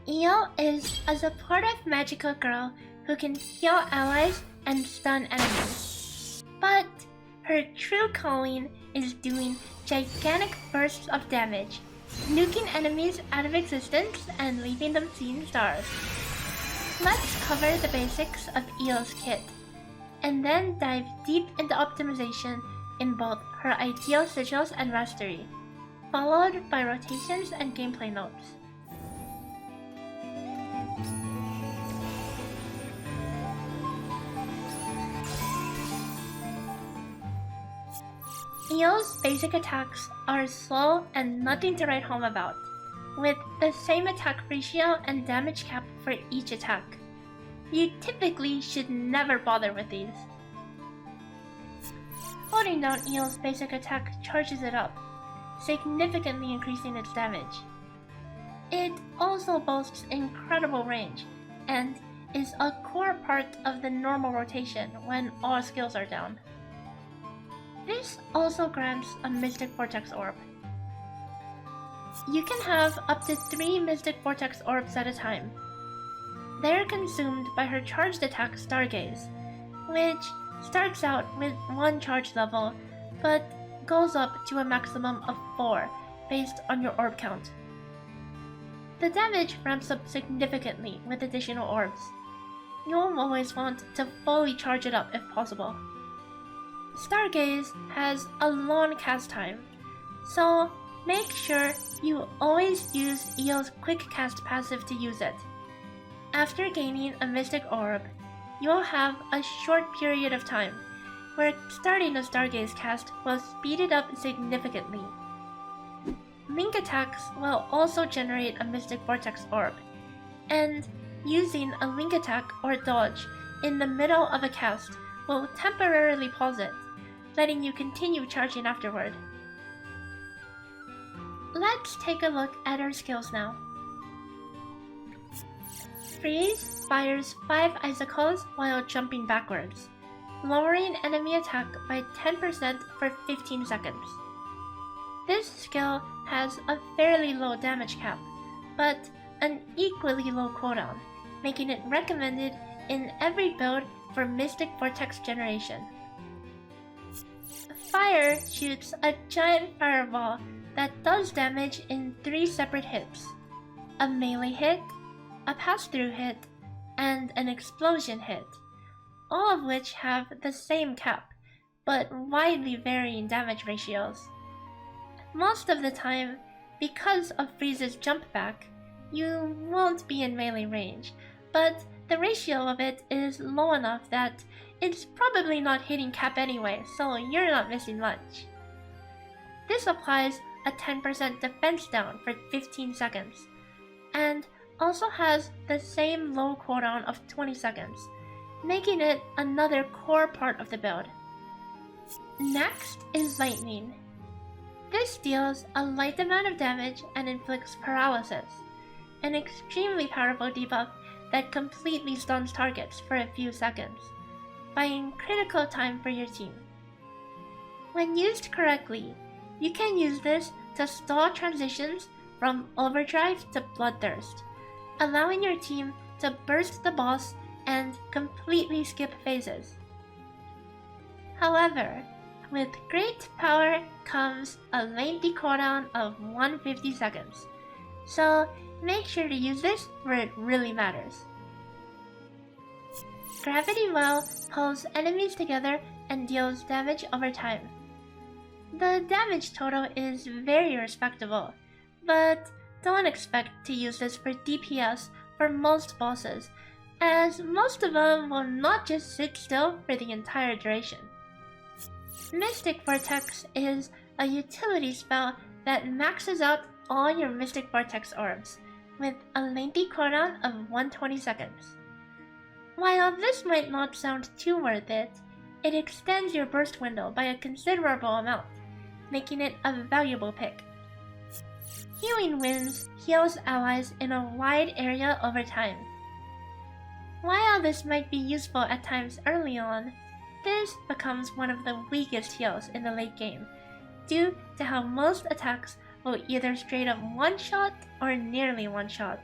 Io is a supportive magical girl who can heal allies and stun enemies. But her true calling is doing gigantic bursts of damage, nuking enemies out of existence and leaving them seeing stars. Let's cover the basics of Io's kit, and then dive deep into optimization in both her ideal sigils and mastery, followed by rotations and gameplay notes. Io's basic attacks are slow and nothing to write home about, with the same attack ratio and damage cap for each attack. You typically should never bother with these. Holding down Io's basic attack charges it up, significantly increasing its damage. It also boasts incredible range, and is a core part of the normal rotation when all skills are down. This also grants a Mystic Vortex Orb. You can have up to 3 Mystic Vortex Orbs at a time. They are consumed by her charged attack Stargaze, which starts out with 1 charge level, but goes up to a maximum of 4 based on your orb count. The damage ramps up significantly with additional orbs. You'll always want to fully charge it up if possible. Stargaze has a long cast time, so make sure you always use Io's quick cast passive to use it. After gaining a Mystic Orb, you'll have a short period of time where starting a Stargaze cast will speed it up significantly. Link attacks will also generate a Mystic Vortex Orb, and using a link attack or dodge in the middle of a cast will temporarily pause it, letting you continue charging afterward. Let's take a look at her skills now. Freeze fires 5 icicles while jumping backwards, lowering enemy attack by 10% for 15 seconds. This skill has a fairly low damage cap, but an equally low cooldown, making it recommended in every build for Mystic Vortex generation. Fire shoots a giant fireball that does damage in 3 separate hits: a melee hit, a pass-through hit, and an explosion hit, all of which have the same cap, but widely varying damage ratios. Most of the time, because of Freeze's jump back, you won't be in melee range, but the ratio of it is low enough that it's probably not hitting cap anyway, so you're not missing much. This applies a 10% defense down for 15 seconds, and also has the same low cooldown of 20 seconds, making it another core part of the build. Next is Lightning. This deals a light amount of damage and inflicts paralysis, an extremely powerful debuff that completely stuns targets for a few seconds, buying critical time for your team. When used correctly, you can use this to stall transitions from Overdrive to Bloodthirst, allowing your team to burst the boss and completely skip phases. However, with great power comes a lengthy cooldown of 150 seconds, so make sure to use this where it really matters. Gravity Well pulls enemies together and deals damage over time. The damage total is very respectable, but don't expect to use this for DPS for most bosses, as most of them will not just sit still for the entire duration. Mystic Vortex is a utility spell that maxes out all your Mystic Vortex orbs, with a lengthy cooldown of 120 seconds. While this might not sound too worth it, it extends your burst window by a considerable amount, making it a valuable pick. Healing Winds heals allies in a wide area over time. While this might be useful at times early on, this becomes one of the weakest heals in the late game, due to how most attacks will either straight up one-shot or nearly one-shot.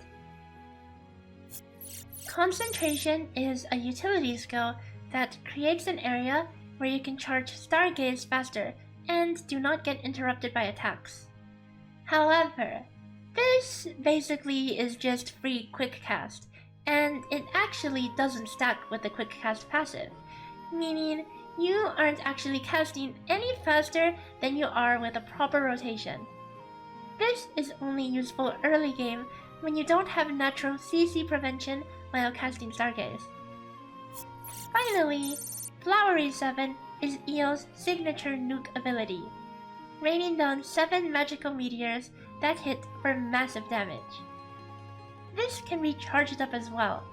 Concentration is a utility skill that creates an area where you can charge Stargaze faster and do not get interrupted by attacks. However, this basically is just free quick cast, and it actually doesn't stack with the quick cast passive, meaning you aren't actually casting any faster than you are with a proper rotation. This is only useful early game when you don't have natural CC prevention while casting Stargaze. Finally, Flowery 7 is Eel's signature nuke ability, raining down 7 magical meteors that hit for massive damage. This can be charged up as well,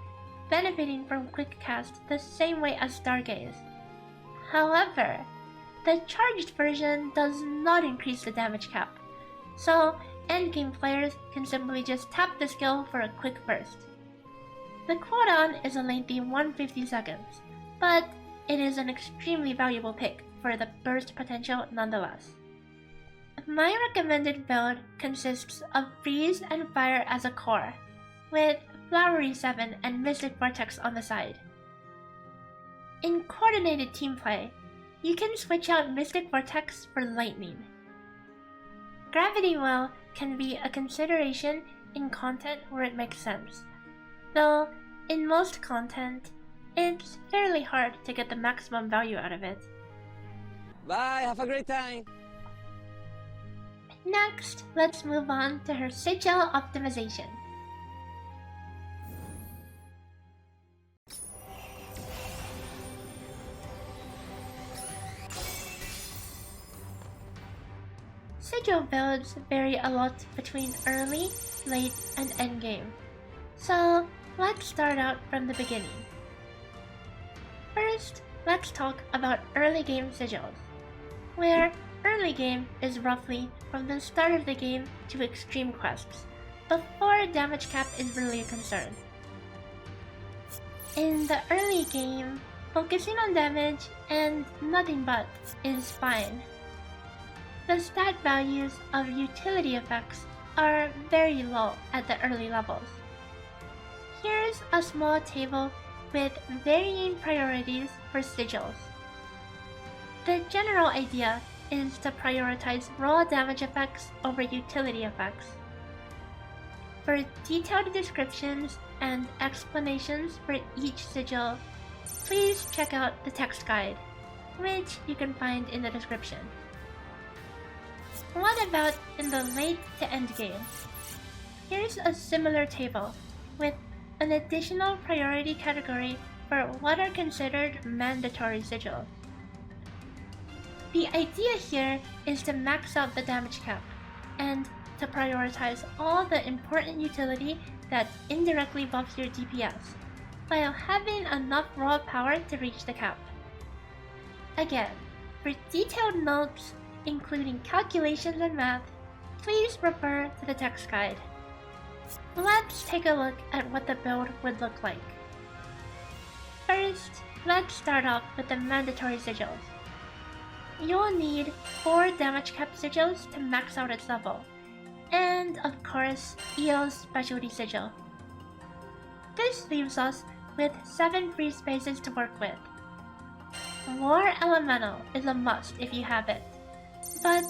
benefiting from quick cast the same way as Stargaze. However, the charged version does not increase the damage cap, so endgame players can simply just tap the skill for a quick burst. The cooldown is a lengthy 150 seconds, but it is an extremely valuable pick for the burst potential nonetheless. My recommended build consists of Freeze and Fire as a core, with Flowery 7 and Mystic Vortex on the side. In coordinated team play, you can switch out Mystic Vortex for Lightning. Gravity Well can be a consideration in content where it makes sense, though in most content, it's fairly hard to get the maximum value out of it. Bye, have a great time! Next, let's move on to her Sigil optimization. Sigil builds vary a lot between early, late, and endgame, so let's start out from the beginning. First, let's talk about early game sigils, where early game is roughly from the start of the game to extreme quests, before damage cap is really a concern. In the early game, focusing on damage and nothing but is fine. The stat values of utility effects are very low at the early levels. Here's a small table with varying priorities for sigils. The general idea is to prioritize raw damage effects over utility effects. For detailed descriptions and explanations for each sigil, please check out the text guide, which you can find in the description. What about in the late to end game? Here's a similar table with an additional priority category for what are considered mandatory sigils. The idea here is to max out the damage cap and to prioritize all the important utility that indirectly buffs your DPS, while having enough raw power to reach the cap. Again, for detailed notes, including calculations and math, please refer to the text guide. Let's take a look at what the build would look like. First, let's start off with the mandatory sigils. You'll need 4 damage cap sigils to max out its level, and of course, Eel's specialty sigil. This leaves us with 7 free spaces to work with. War Elemental is a must if you have it, but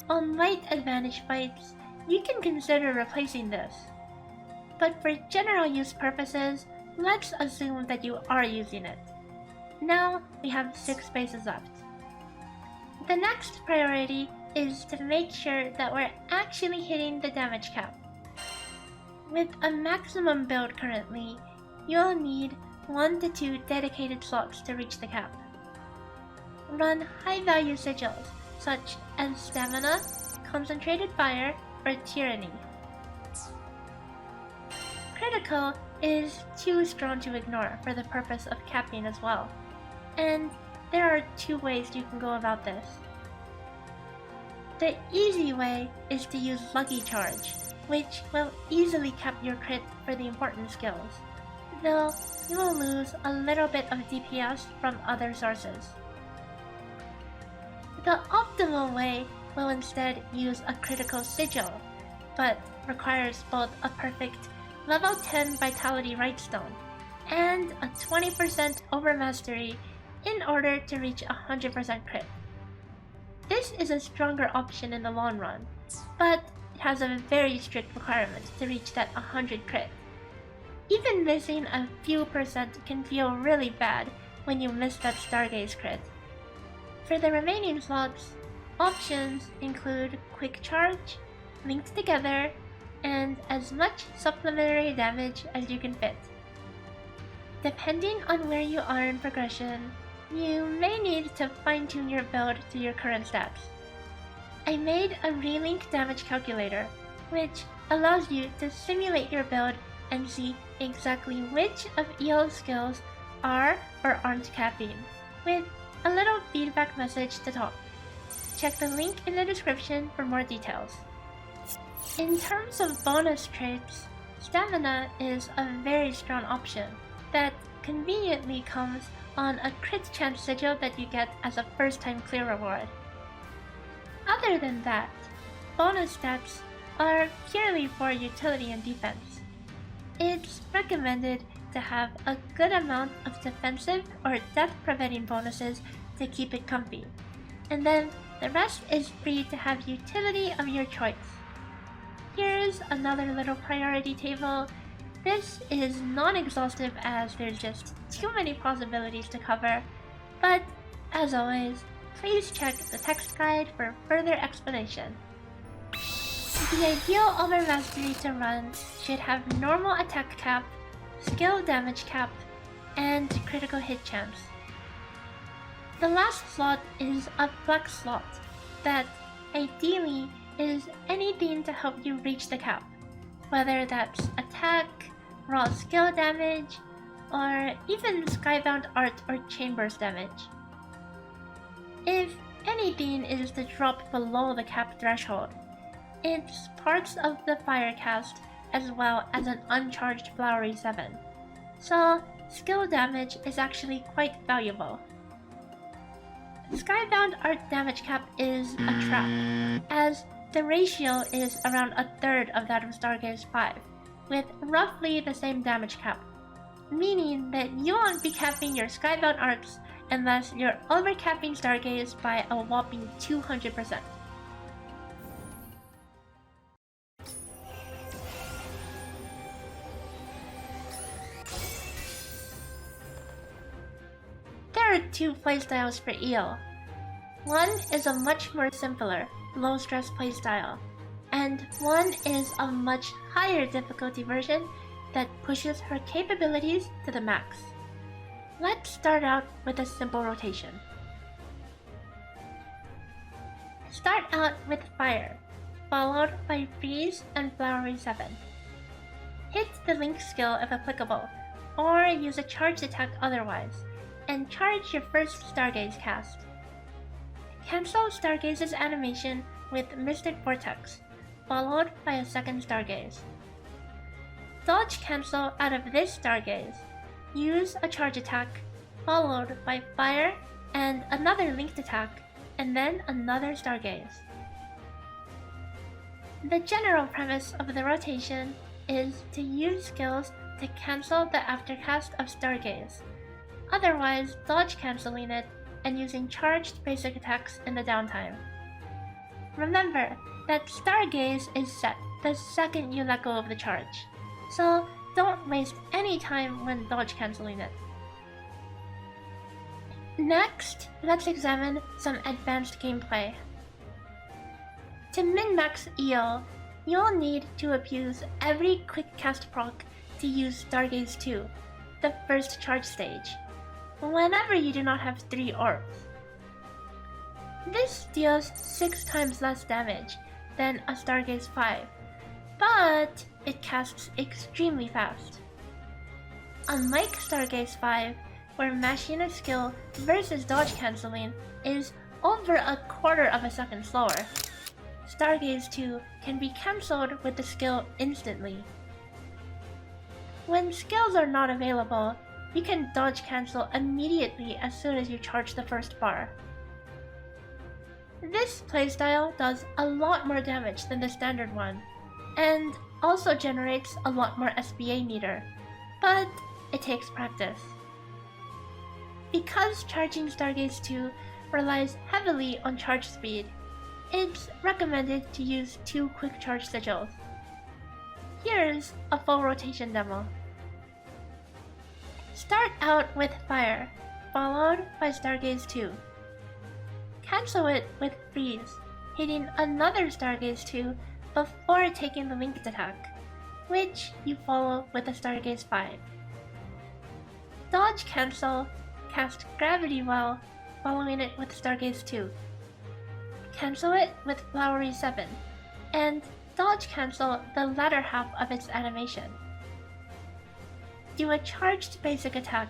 on light advantage fights, you can consider replacing this. But for general use purposes, let's assume that you are using it. Now we have 6 spaces left. The next priority is to make sure that we're actually hitting the damage cap. With a maximum build currently, you'll need 1 to 2 dedicated slots to reach the cap. Run high value sigils such as Stamina, Concentrated Fire, or Tyranny. Critical is too strong to ignore for the purpose of capping as well, and there are 2 ways you can go about this. The easy way is to use Lucky Charge, which will easily cap your crit for the important skills, though you will lose a little bit of DPS from other sources. The optimal way will instead use a critical sigil, but requires both a perfect level 10 Vitality Rightstone and a 20% overmastery in order to reach 100% crit. This is a stronger option in the long run, but it has a very strict requirement to reach that 100 crit. Even missing a few percent can feel really bad when you miss that Stargaze crit. For the remaining slots, options include Quick Charge, Linked Together, and as much supplementary damage as you can fit. Depending on where you are in progression, you may need to fine-tune your build to your current stats. I made a Relink damage calculator, which allows you to simulate your build and see exactly which of EL's skills are or aren't capping, with a little feedback message to top. Check the link in the description for more details. In terms of bonus traits, Stamina is a very strong option that conveniently comes on a crit chance sigil that you get as a first-time clear reward. Other than that, bonus stats are purely for utility and defense. It's recommended to have a good amount of defensive or death-preventing bonuses to keep it comfy, and then the rest is free to have utility of your choice. Here's another little priority table. This is non-exhaustive as there's just too many possibilities to cover, but as always, please check the text guide for further explanation. The ideal overmastery to run should have normal attack cap, skill damage cap, and critical hit chance. The last slot is a flex slot that ideally is anything to help you reach the cap, whether that's attack, raw skill damage, or even skybound art or chambers damage. If anything is to drop below the cap threshold, it's parts of the Firecast as well as an uncharged Flowery 7, so skill damage is actually quite valuable. Skybound art damage cap is a trap, as the ratio is around a third of that of Stargaze 5, with roughly the same damage cap, meaning that you won't be capping your Skybound arts unless you're overcapping Stargaze by a whopping 200%. There are two playstyles for EL. One is a much more simpler, low-stress playstyle, and one is a much higher difficulty version that pushes her capabilities to the max. Let's start out with a simple rotation. Start out with Fire, followed by Freeze and Flowery 7. Hit the Link skill if applicable, or use a charged attack otherwise, and charge your first Stargaze cast. Cancel Stargaze's animation with Mystic Vortex, followed by a second Stargaze. Dodge cancel out of this Stargaze. Use a charge attack, followed by Fire and another linked attack, and then another Stargaze. The general premise of the rotation is to use skills to cancel the aftercast of Stargaze, otherwise dodge cancelling it and using charged basic attacks in the downtime. Remember that Stargaze is set the second you let go of the charge, so don't waste any time when dodge cancelling it. Next, let's examine some advanced gameplay. To min-max EL, you'll need to abuse every quick cast proc to use Stargaze 2, the first charge stage, whenever you do not have 3 orbs. This deals 6 times less damage than a Stargaze 5, but it casts extremely fast. Unlike Stargaze 5, where mashing a skill versus dodge cancelling is over a quarter of a second slower, Stargaze 2 can be cancelled with the skill instantly. When skills are not available, you can dodge cancel immediately as soon as you charge the first bar. This playstyle does a lot more damage than the standard one, and also generates a lot more SBA meter, but it takes practice. Because charging Stargaze 2 relies heavily on charge speed, it's recommended to use 2 quick charge sigils. Here's a full rotation demo. Start out with Fire, followed by Stargaze 2. Cancel it with Freeze, hitting another Stargaze 2 before taking the linked attack, which you follow with a Stargaze 5. Dodge Cancel, cast Gravity Well, following it with Stargaze 2. Cancel it with Flowery 7, and Dodge Cancel the latter half of its animation. Do a charged basic attack,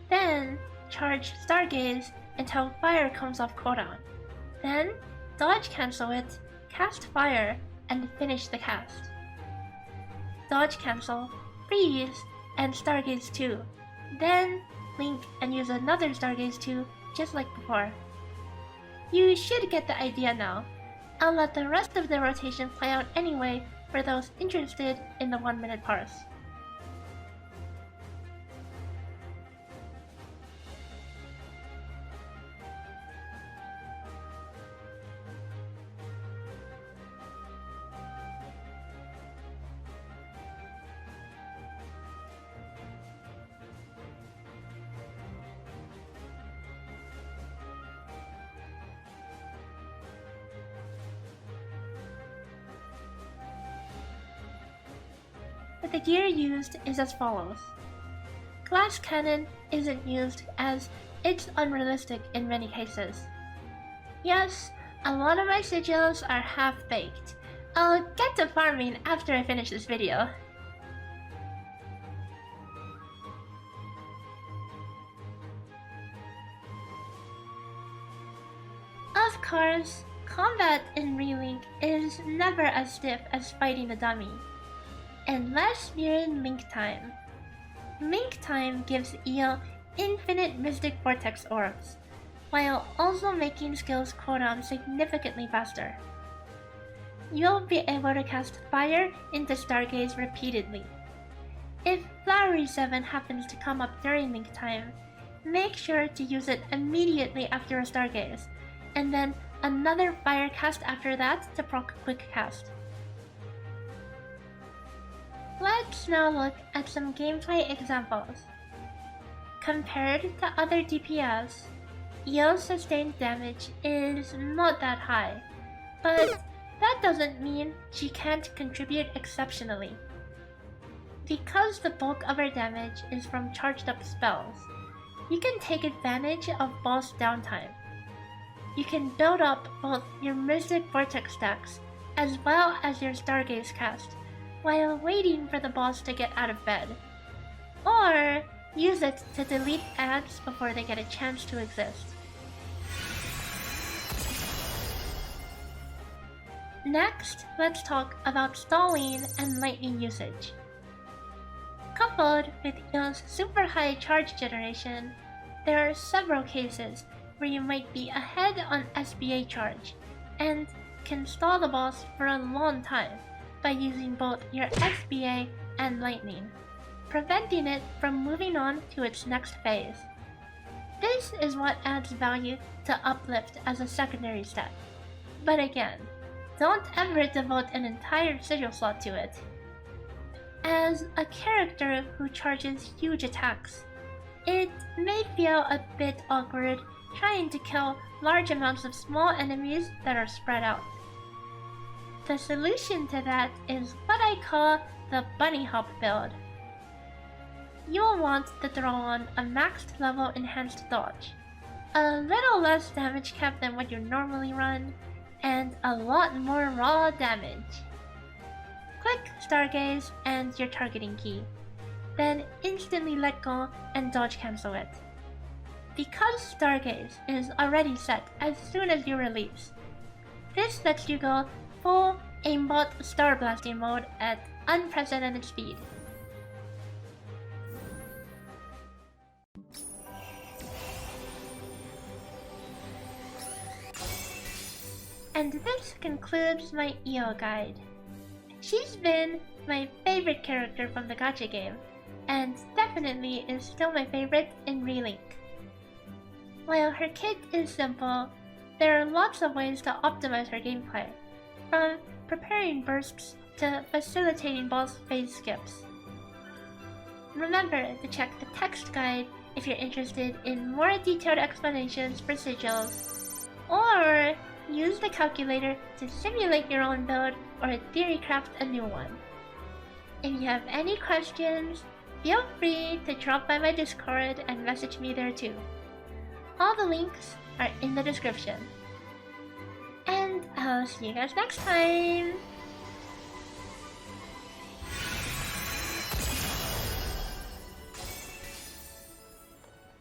then charge Stargaze until Fire comes off cooldown. Then Dodge Cancel it, cast Fire, and finish the cast. Dodge Cancel, Freeze, and Stargaze 2. Then Link and use another Stargaze 2 just like before. You should get the idea now. I'll let the rest of the rotation play out anyway for those interested in the 1-minute parse. The gear used is as follows. Glass Cannon isn't used as it's unrealistic in many cases. Yes, a lot of my sigils are half-baked. I'll get to farming after I finish this video. Of course, combat in Relink is never as stiff as fighting a dummy. Unless you're in Link Time. Link Time gives Eel infinite Mystic Vortex orbs, while also making skills cooldown significantly faster. You'll be able to cast Fire into Stargaze repeatedly. If Flowery 7 happens to come up during Link Time, make sure to use it immediately after a Stargaze, and then another Fire cast after that to proc Quick Cast. Let's now look at some gameplay examples. Compared to other DPS, Eel's sustained damage is not that high, but that doesn't mean she can't contribute exceptionally. Because the bulk of her damage is from charged up spells, you can take advantage of boss downtime. You can build up both your Mystic Vortex stacks as well as your Stargaze cast, while waiting for the boss to get out of bed. Or use it to delete ads before they get a chance to exist. Next, let's talk about stalling and lightning usage. Coupled with Eel's super high charge generation, there are several cases where you might be ahead on SBA charge and can stall the boss for a long time by using both your SBA and Lightning, preventing it from moving on to its next phase. This is what adds value to Uplift as a secondary step. But again, don't ever devote an entire sigil slot to it. As a character who charges huge attacks, it may feel a bit awkward trying to kill large amounts of small enemies that are spread out. The solution to that is what I call the bunny hop build. You'll want to throw on a maxed level enhanced dodge, a little less damage cap than what you normally run, and a lot more raw damage. Click Stargaze and your targeting key, then instantly let go and dodge cancel it. Because Stargaze is already set as soon as you release, this lets you go full aimbot star blasting mode at unprecedented speed. And this concludes my Eel guide. She's been my favorite character from the gacha game, and definitely is still my favorite in Relink. While her kit is simple, there are lots of ways to optimize her gameplay, from preparing bursts to facilitating boss phase skips. Remember to check the text guide if you're interested in more detailed explanations for Sigils, or use the calculator to simulate your own build or theory craft a new one. If you have any questions, feel free to drop by my Discord and message me there too. All the links are in the description. And I'll see you guys next time!